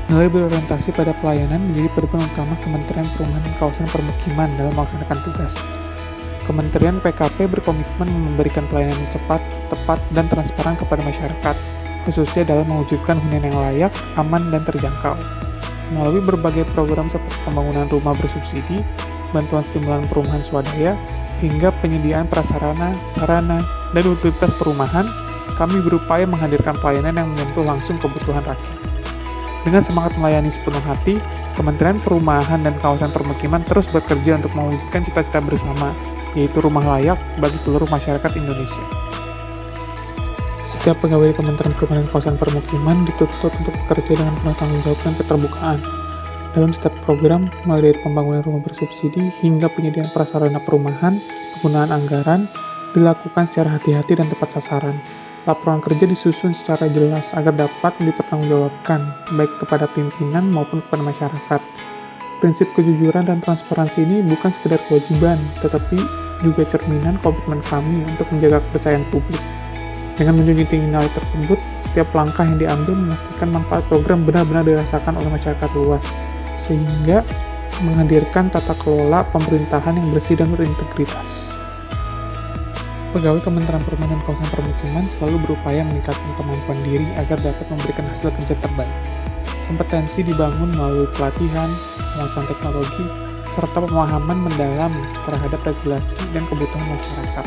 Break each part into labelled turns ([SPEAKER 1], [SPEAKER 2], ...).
[SPEAKER 1] Nilai berorientasi pada pelayanan menjadi pedoman utama Kementerian Perumahan dan Kawasan Permukiman dalam melaksanakan tugas. Kementerian PKP berkomitmen memberikan pelayanan yang cepat, tepat, dan transparan kepada masyarakat, khususnya dalam mewujudkan hunian yang layak, aman, dan terjangkau. Melalui berbagai program seperti pembangunan rumah bersubsidi, bantuan stimulan perumahan swadaya, hingga penyediaan prasarana, sarana, dan utilitas perumahan, kami berupaya menghadirkan pelayanan yang menyentuh langsung kebutuhan rakyat. Dengan semangat melayani sepenuh hati, Kementerian Perumahan dan Kawasan Permukiman terus bekerja untuk mewujudkan cita-cita bersama, yaitu rumah layak bagi seluruh masyarakat Indonesia. Setiap pegawai Kementerian Perumahan dan Kawasan Permukiman dituntut untuk bekerja dengan penuh tanggung jawab dan keterbukaan. Dalam setiap program, mulai dari pembangunan rumah bersubsidi hingga penyediaan prasarana perumahan, penggunaan anggaran dilakukan secara hati-hati dan tepat sasaran. Laporan kerja disusun secara jelas agar dapat dipertanggungjawabkan, baik kepada pimpinan maupun kepada masyarakat. Prinsip kejujuran dan transparansi ini bukan sekedar kewajiban, tetapi juga cerminan komitmen kami untuk menjaga kepercayaan publik. Dengan menjunjung tinggi nilai tersebut, setiap langkah yang diambil memastikan manfaat program benar-benar dirasakan oleh masyarakat luas, sehingga menghadirkan tata kelola pemerintahan yang bersih dan berintegritas. Pegawai Kementerian Perumahan dan Kawasan Permukiman selalu berupaya meningkatkan kemampuan diri agar dapat memberikan hasil kerja terbaik. Kompetensi dibangun melalui pelatihan, penguasaan teknologi, serta pemahaman mendalam terhadap regulasi dan kebutuhan masyarakat.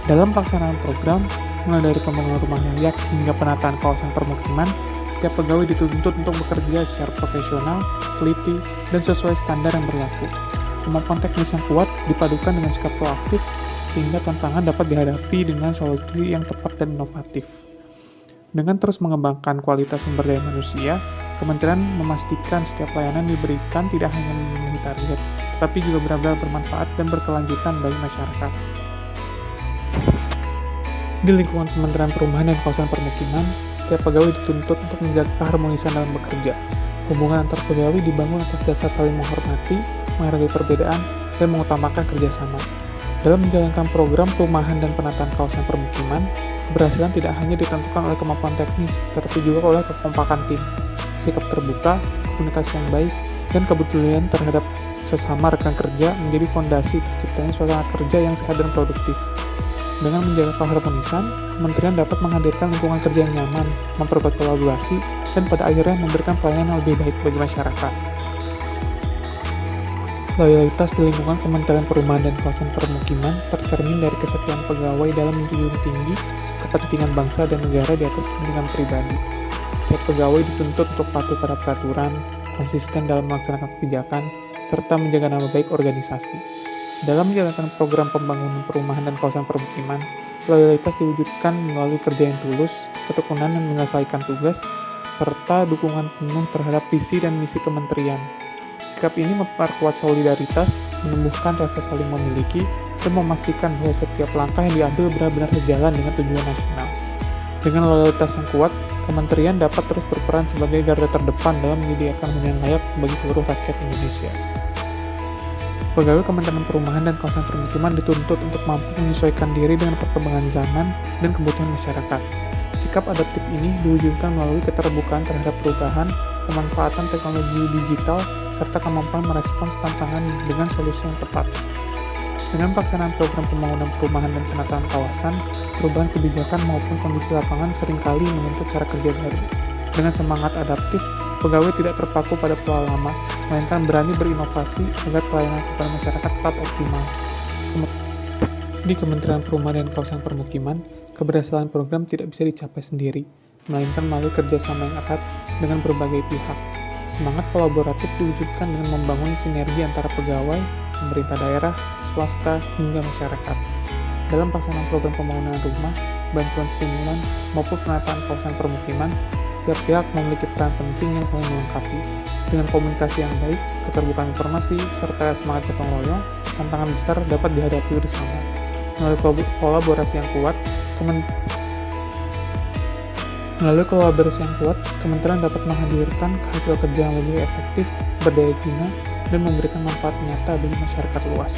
[SPEAKER 1] Dalam pelaksanaan program, mulai dari pembangunan rumah layak hingga penataan kawasan permukiman, setiap pegawai dituntut untuk bekerja secara profesional, teliti, dan sesuai standar yang berlaku. Kemampuan teknis yang kuat dipadukan dengan sikap proaktif, sehingga tantangan dapat dihadapi dengan solusi yang tepat dan inovatif. Dengan terus mengembangkan kualitas sumber daya manusia, Kementerian memastikan setiap layanan diberikan tidak hanya memenuhi target, tetapi juga benar-benar bermanfaat dan berkelanjutan bagi masyarakat. Di lingkungan Kementerian Perumahan dan Kawasan Permukiman, setiap pegawai dituntut untuk menjaga keharmonisan dalam bekerja. Hubungan antar pegawai dibangun atas dasar saling menghormati, menghargai perbedaan, dan mengutamakan kerjasama. Dalam menjalankan program perumahan dan penataan kawasan permukiman, keberhasilan tidak hanya ditentukan oleh kemampuan teknis, tetapi juga oleh kekompakan tim, sikap terbuka, komunikasi yang baik, dan kepedulian terhadap sesama rekan kerja menjadi fondasi terciptanya suasana kerja yang sehat dan produktif. Dengan menjaga keharmonisan, Kementerian dapat menghadirkan lingkungan kerja yang nyaman, memperkuat kolaborasi, dan pada akhirnya memberikan pelayanan yang lebih baik bagi masyarakat. Loyalitas di lingkungan Kementerian Perumahan dan Kawasan Permukiman tercermin dari kesetiaan pegawai dalam menjunjung tinggi kepentingan bangsa dan negara di atas kepentingan pribadi. Setiap pegawai dituntut untuk patuh pada peraturan, konsisten dalam melaksanakan kebijakan, serta menjaga nama baik organisasi. Dalam menjalankan program pembangunan perumahan dan kawasan permukiman, loyalitas diwujudkan melalui kerja yang tulus, ketekunan dan menyelesaikan tugas, serta dukungan penuh terhadap visi dan misi kementerian. Sikap ini memperkuat solidaritas, menumbuhkan rasa saling memiliki, dan memastikan bahwa setiap langkah yang diambil benar-benar sejalan dengan tujuan nasional. Dengan loyalitas yang kuat, Kementerian dapat terus berperan sebagai garda terdepan dalam menyediakan hunian layak bagi seluruh rakyat Indonesia. Pegawai Kementerian Perumahan dan Kawasan Permukiman dituntut untuk mampu menyesuaikan diri dengan perkembangan zaman dan kebutuhan masyarakat. Sikap adaptif ini diwujudkan melalui keterbukaan terhadap perubahan, pemanfaatan teknologi digital, serta kemampuan merespons tantangan dengan solusi yang tepat. Dengan pelaksanaan program pembangunan perumahan dan penataan kawasan, perubahan kebijakan maupun kondisi lapangan seringkali menuntut cara kerja baru. Dengan semangat adaptif, pegawai tidak terpaku pada pola lama, melainkan berani berinovasi agar pelayanan kepada masyarakat tetap optimal. Di Kementerian Perumahan dan Kawasan Permukiman, keberhasilan program tidak bisa dicapai sendiri, melainkan melalui kerjasama yang erat dengan berbagai pihak. Semangat kolaboratif diwujudkan dengan membangun sinergi antara pegawai, pemerintah daerah, swasta, hingga masyarakat. Dalam pelaksanaan program pembangunan rumah, bantuan stimulan, maupun penataan kawasan permukiman, setiap pihak memiliki peran penting yang saling melengkapi. Dengan komunikasi yang baik, keterbukaan informasi, serta semangat gotong royong, tantangan besar dapat dihadapi bersama. Melalui kolaborasi yang kuat, Kementerian dapat menghadirkan hasil kerja yang lebih efektif, berdaya guna, dan memberikan manfaat nyata bagi masyarakat luas.